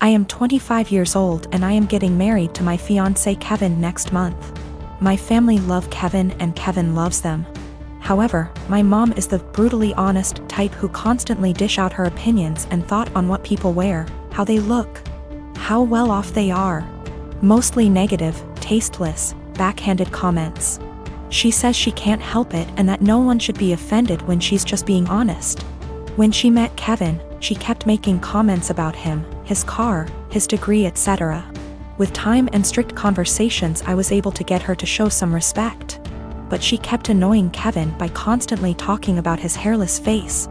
I am 25 years old and I am getting married to my fiancé Kevin next month. My family love Kevin and Kevin loves them. However, my mom is the brutally honest type who constantly dish out her opinions and thought on what people wear, how they look, how well off they are. Mostly negative, tasteless, backhanded comments. She says she can't help it and that no one should be offended when she's just being honest. When she met Kevin, she kept making comments about him, his car, his degree, etc. With time and strict conversations, I was able to get her to show some respect. But she kept annoying Kevin by constantly talking about his hairless face.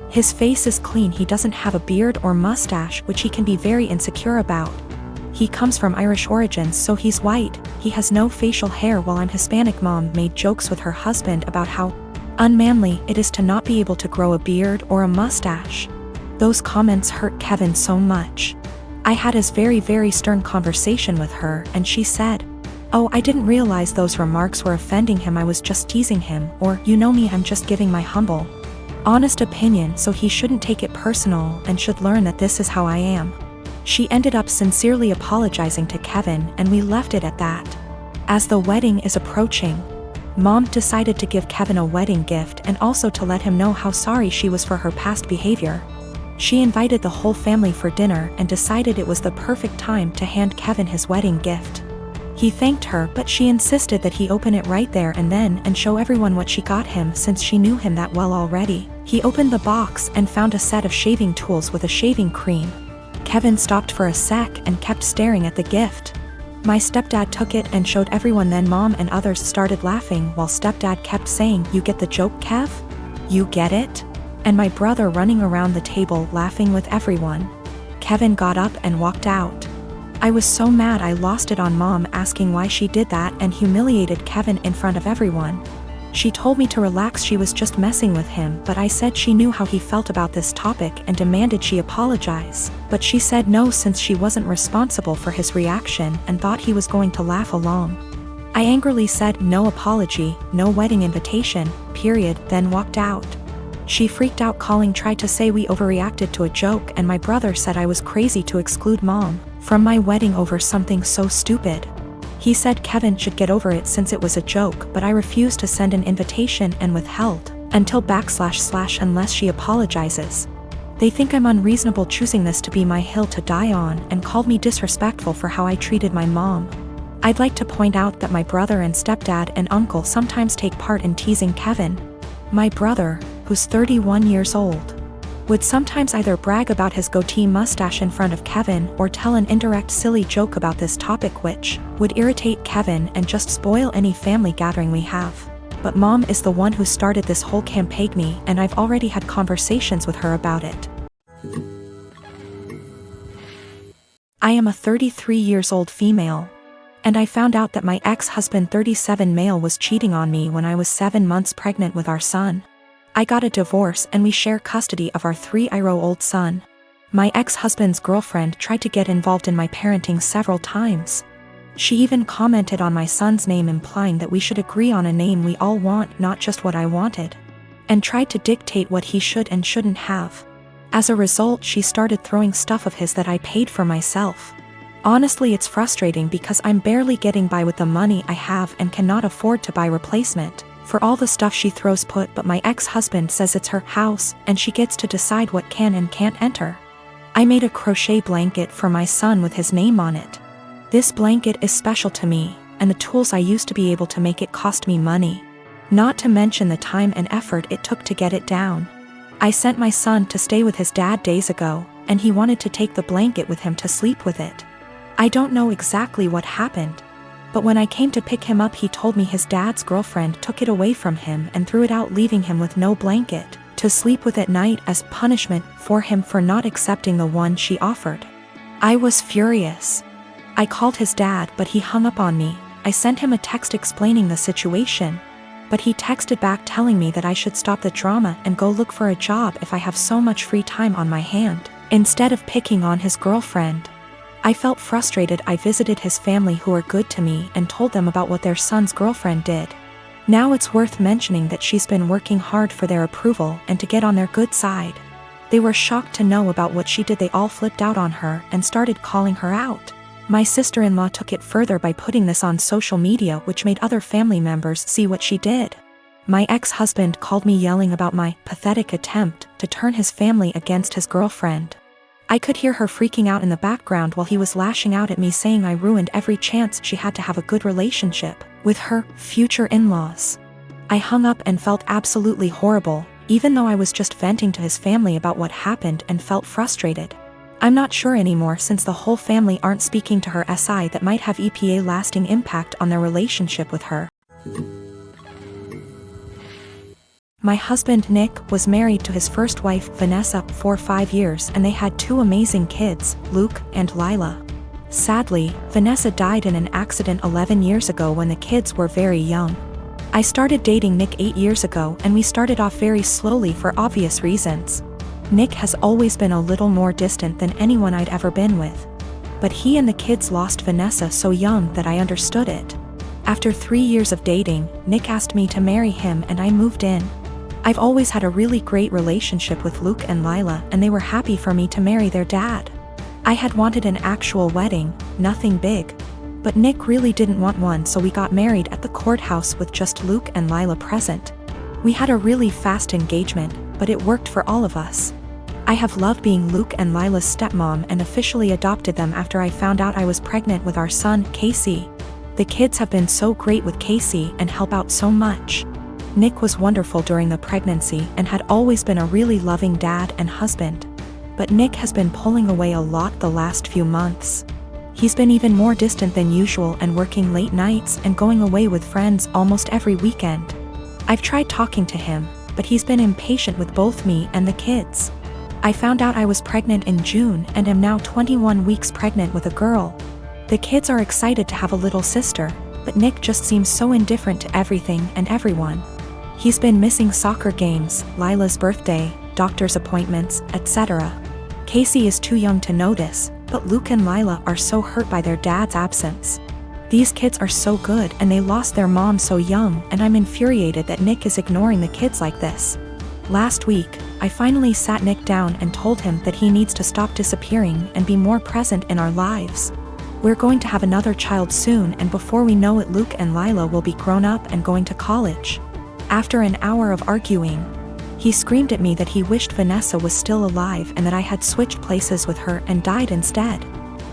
His face is clean, he doesn't have a beard or mustache, which he can be very insecure about. He comes from Irish origins, so he's white, he has no facial hair, while I'm Hispanic. Mom made jokes with her husband about how unmanly it is to not be able to grow a beard or a mustache. Those comments hurt Kevin so much. I had a very stern conversation with her and she said, "Oh, I didn't realize those remarks were offending him, I was just teasing him," or, "You know me, I'm just giving my humble, honest opinion, so he shouldn't take it personal and should learn that this is how I am." She ended up sincerely apologizing to Kevin and we left it at that. As the wedding is approaching, Mom decided to give Kevin a wedding gift and also to let him know how sorry she was for her past behavior. She invited the whole family for dinner and decided it was the perfect time to hand Kevin his wedding gift. He thanked her, but she insisted that he open it right there and then and show everyone what she got him since she knew him that well already. He opened the box and found a set of shaving tools with a shaving cream. Kevin stopped for a sec and kept staring at the gift. My stepdad took it and showed everyone, then Mom and others started laughing while stepdad kept saying, "You get the joke, Kev? You get it?" And my brother running around the table laughing with everyone. Kevin got up and walked out. I was so mad I lost it on Mom asking why she did that and humiliated Kevin in front of everyone. She told me to relax, she was just messing with him, but I said she knew how he felt about this topic and demanded she apologize. But she said no, since she wasn't responsible for his reaction and thought he was going to laugh along. I angrily said no apology, no wedding invitation, period, then walked out. She freaked out, tried to say we overreacted to a joke, and my brother said I was crazy to exclude Mom from my wedding over something so stupid. He said Kevin should get over it since it was a joke, but I refused to send an invitation and withheld until / unless she apologizes. They think I'm unreasonable choosing this to be my hill to die on and called me disrespectful for how I treated my mom. I'd like to point out that my brother and stepdad and uncle sometimes take part in teasing Kevin. My brother, who's 31 years old, would sometimes either brag about his goatee mustache in front of Kevin or tell an indirect silly joke about this topic, which would irritate Kevin and just spoil any family gathering we have. But Mom is the one who started this whole campaign, and I've already had conversations with her about it. I am a 33 years old female, and I found out that my ex-husband 37 male was cheating on me when I was 7 months pregnant with our son. I got a divorce and we share custody of our 3-year-old son. My ex-husband's girlfriend tried to get involved in my parenting several times. She even commented on my son's name, implying that we should agree on a name we all want, not just what I wanted, and tried to dictate what he should and shouldn't have. As a result, she started throwing stuff of his that I paid for myself. Honestly, it's frustrating because I'm barely getting by with the money I have and cannot afford to buy replacement for all the stuff she throws put, but my ex-husband says it's her house and she gets to decide what can and can't enter. I made a crochet blanket for my son with his name on it. This blanket is special to me, and the tools I used to be able to make it cost me money. Not to mention the time and effort it took to get it down. I sent my son to stay with his dad days ago, and he wanted to take the blanket with him to sleep with it. I don't know exactly what happened, but when I came to pick him up, he told me his dad's girlfriend took it away from him and threw it out, leaving him with no blanket to sleep with at night as punishment for him for not accepting the one she offered. I was furious. I called his dad, but he hung up on me. I sent him a text explaining the situation, but he texted back telling me that I should stop the drama and go look for a job if I have so much free time on my hand, instead of picking on his girlfriend. I felt frustrated. I visited his family, who are good to me, and told them about what their son's girlfriend did. Now it's worth mentioning that she's been working hard for their approval and to get on their good side. They were shocked to know about what she did. They all flipped out on her and started calling her out. My sister-in-law took it further by putting this on social media, which made other family members see what she did. My ex-husband called me yelling about my pathetic attempt to turn his family against his girlfriend. I could hear her freaking out in the background while he was lashing out at me, saying I ruined every chance she had to have a good relationship with her future in-laws. I hung up and felt absolutely horrible, even though I was just venting to his family about what happened and felt frustrated. I'm not sure anymore, since the whole family aren't speaking to her, that might have a lasting impact on their relationship with her. My husband Nick was married to his first wife Vanessa for 5 years, and they had 2 amazing kids, Luke and Lila. Sadly, Vanessa died in an accident 11 years ago when the kids were very young. I started dating Nick 8 years ago, and we started off very slowly for obvious reasons. Nick has always been a little more distant than anyone I'd ever been with. But he and the kids lost Vanessa so young that I understood it. After 3 years of dating, Nick asked me to marry him and I moved in. I've always had a really great relationship with Luke and Lila, and they were happy for me to marry their dad. I had wanted an actual wedding, nothing big. But Nick really didn't want one, so we got married at the courthouse with just Luke and Lila present. We had a really fast engagement, but it worked for all of us. I have loved being Luke and Lila's stepmom and officially adopted them after I found out I was pregnant with our son, Casey. The kids have been so great with Casey and help out so much. Nick was wonderful during the pregnancy and had always been a really loving dad and husband. But Nick has been pulling away a lot the last few months. He's been even more distant than usual and working late nights and going away with friends almost every weekend. I've tried talking to him, but he's been impatient with both me and the kids. I found out I was pregnant in June and am now 21 weeks pregnant with a girl. The kids are excited to have a little sister, but Nick just seems so indifferent to everything and everyone. He's been missing soccer games, Lila's birthday, doctor's appointments, etc. Casey is too young to notice, but Luke and Lila are so hurt by their dad's absence. These kids are so good and they lost their mom so young, and I'm infuriated that Nick is ignoring the kids like this. Last week, I finally sat Nick down and told him that he needs to stop disappearing and be more present in our lives. We're going to have another child soon, and before we know it, Luke and Lila will be grown up and going to college. After an hour of arguing, he screamed at me that he wished Vanessa was still alive and that I had switched places with her and died instead.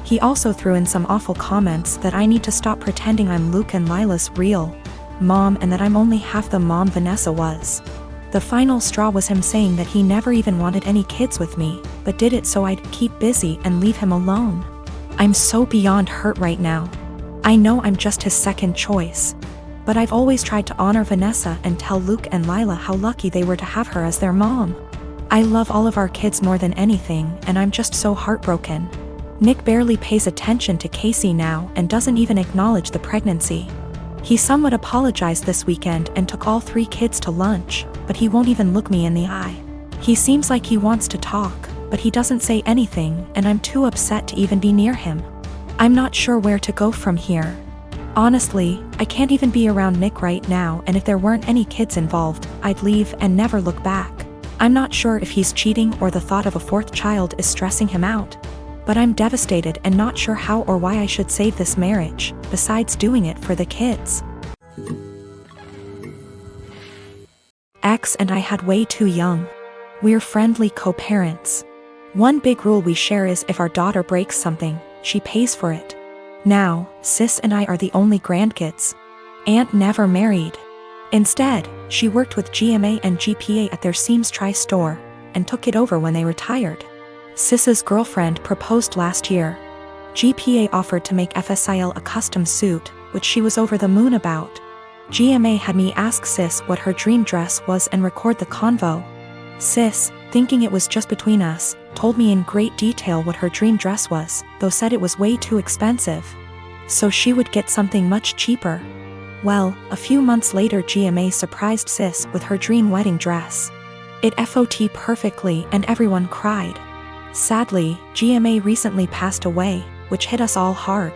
He also threw in some awful comments that I need to stop pretending I'm Luke and Lila's real mom and that I'm only half the mom Vanessa was. The final straw was him saying that he never even wanted any kids with me, but did it so I'd keep busy and leave him alone. I'm so beyond hurt right now. I know I'm just his second choice. But I've always tried to honor Vanessa and tell Luke and Lila how lucky they were to have her as their mom. I love all of our kids more than anything, and I'm just so heartbroken. Nick barely pays attention to Casey now and doesn't even acknowledge the pregnancy. He somewhat apologized this weekend and took all 3 kids to lunch, but he won't even look me in the eye. He seems like he wants to talk, but he doesn't say anything, and I'm too upset to even be near him. I'm not sure where to go from here. Honestly, I can't even be around Nick right now, and if there weren't any kids involved, I'd leave and never look back. I'm not sure if he's cheating or the thought of a 4th child is stressing him out. But I'm devastated and not sure how or why I should save this marriage, besides doing it for the kids. Ex and I had way too young. We're friendly co-parents. One big rule we share is if our daughter breaks something, she pays for it. Now, sis and I are the only grandkids. Aunt never married. Instead, she worked with GMA and GPA at their Seams Tri-store, and took it over when they retired. Sis's girlfriend proposed last year. GPA offered to make FSIL a custom suit, which she was over the moon about. GMA had me ask Sis what her dream dress was and record the convo. Sis, thinking it was just between us, told me in great detail what her dream dress was, though said it was way too expensive. So she would get something much cheaper. Well, a few months later GMA surprised Sis with her dream wedding dress. It FOT perfectly and everyone cried. Sadly, GMA recently passed away, which hit us all hard.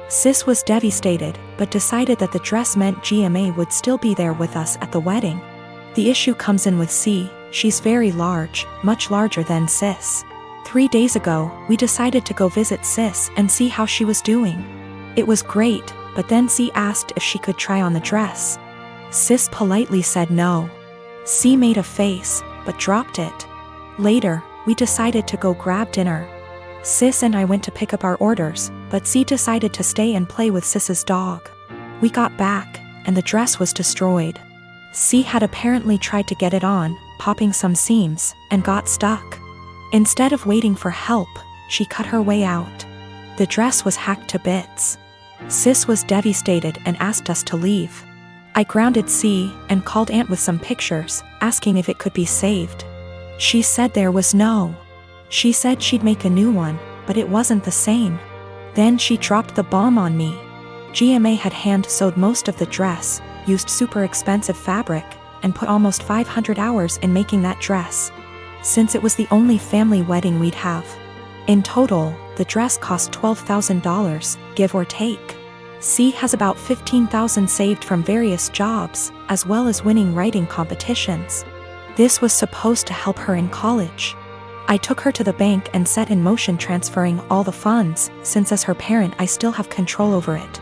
Sis was devastated, but decided that the dress meant GMA would still be there with us at the wedding. The issue comes in with C. She's very large, much larger than sis. 3 days ago, we decided to go visit sis and see how she was doing. It was great, but then C asked if she could try on the dress. Sis politely said no. C made a face, but dropped it. Later, we decided to go grab dinner. Sis and I went to pick up our orders, but C decided to stay and play with Sis's dog. We got back, and the dress was destroyed. C had apparently tried to get it on, popping some seams, and got stuck. Instead of waiting for help, she cut her way out. The dress was hacked to bits. Sis was devastated and asked us to leave. I grounded C and called Aunt with some pictures, asking if it could be saved. She said there was no. She said she'd make a new one, but it wasn't the same. Then she dropped the bomb on me. GMA had hand-sewed most of the dress, used super expensive fabric, and put almost 500 hours in making that dress. Since it was the only family wedding we'd have. In total, the dress cost $12,000, give or take. C has about $15,000 saved from various jobs, as well as winning writing competitions. This was supposed to help her in college. I took her to the bank and set in motion transferring all the funds, since as her parent I still have control over it.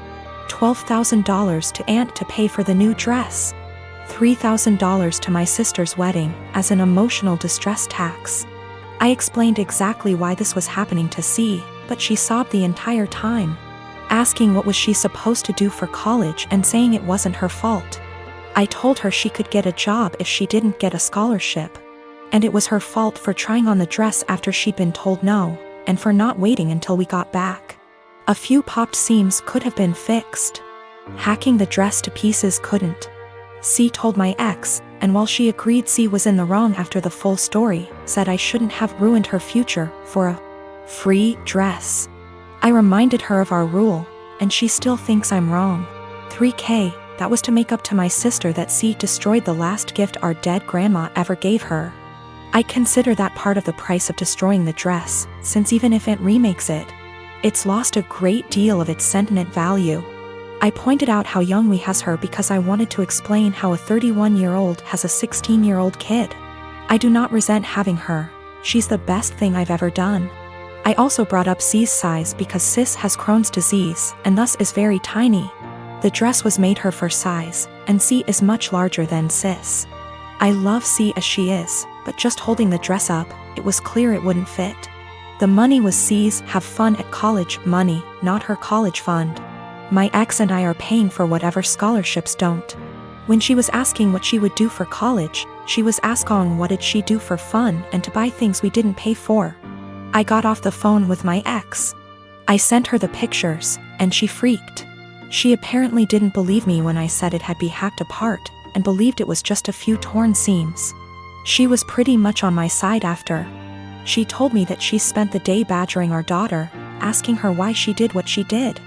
$12,000 to Aunt to pay for the new dress. $3,000 to my sister's wedding, as an emotional distress tax. I explained exactly why this was happening to C, but she sobbed the entire time, asking what was she supposed to do for college and saying it wasn't her fault. I told her she could get a job if she didn't get a scholarship. And it was her fault for trying on the dress after she'd been told no, and for not waiting until we got back. A few popped seams could have been fixed. Hacking the dress to pieces couldn't. C told my ex, and while she agreed C was in the wrong after the full story, said I shouldn't have ruined her future for a free dress. I reminded her of our rule, and she still thinks I'm wrong. $3,000, that was to make up to my sister that C destroyed the last gift our dead grandma ever gave her. I consider that part of the price of destroying the dress, since even if Aunt remakes it, it's lost a great deal of its sentiment value. I pointed out how young we has her because I wanted to explain how a 31-year-old has a 16-year-old kid. I do not resent having her, she's the best thing I've ever done. I also brought up C's size because sis has Crohn's disease and thus is very tiny. The dress was made her for size, and C is much larger than sis. I love C as she is, but just holding the dress up, it was clear it wouldn't fit. The money was C's have fun at college money, not her college fund. My ex and I are paying for whatever scholarships don't. When she was asking what she would do for college, she was asking what did she do for fun and to buy things we didn't pay for. I got off the phone with my ex. I sent her the pictures, and she freaked. She apparently didn't believe me when I said it had been hacked apart, and believed it was just a few torn seams. She was pretty much on my side after. She told me that she spent the day badgering our daughter, asking her why she did what she did.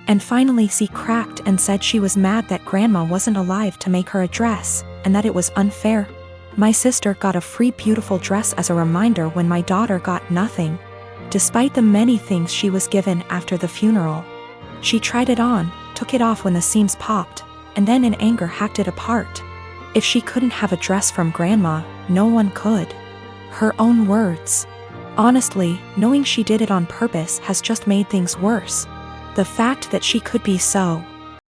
And finally she cracked and said she was mad that grandma wasn't alive to make her a dress, and that it was unfair. My sister got a free beautiful dress as a reminder when my daughter got nothing. Despite the many things she was given after the funeral. She tried it on, took it off when the seams popped, and then in anger hacked it apart. If she couldn't have a dress from grandma, no one could. Her own words. Honestly, knowing she did it on purpose has just made things worse. The fact that she could be so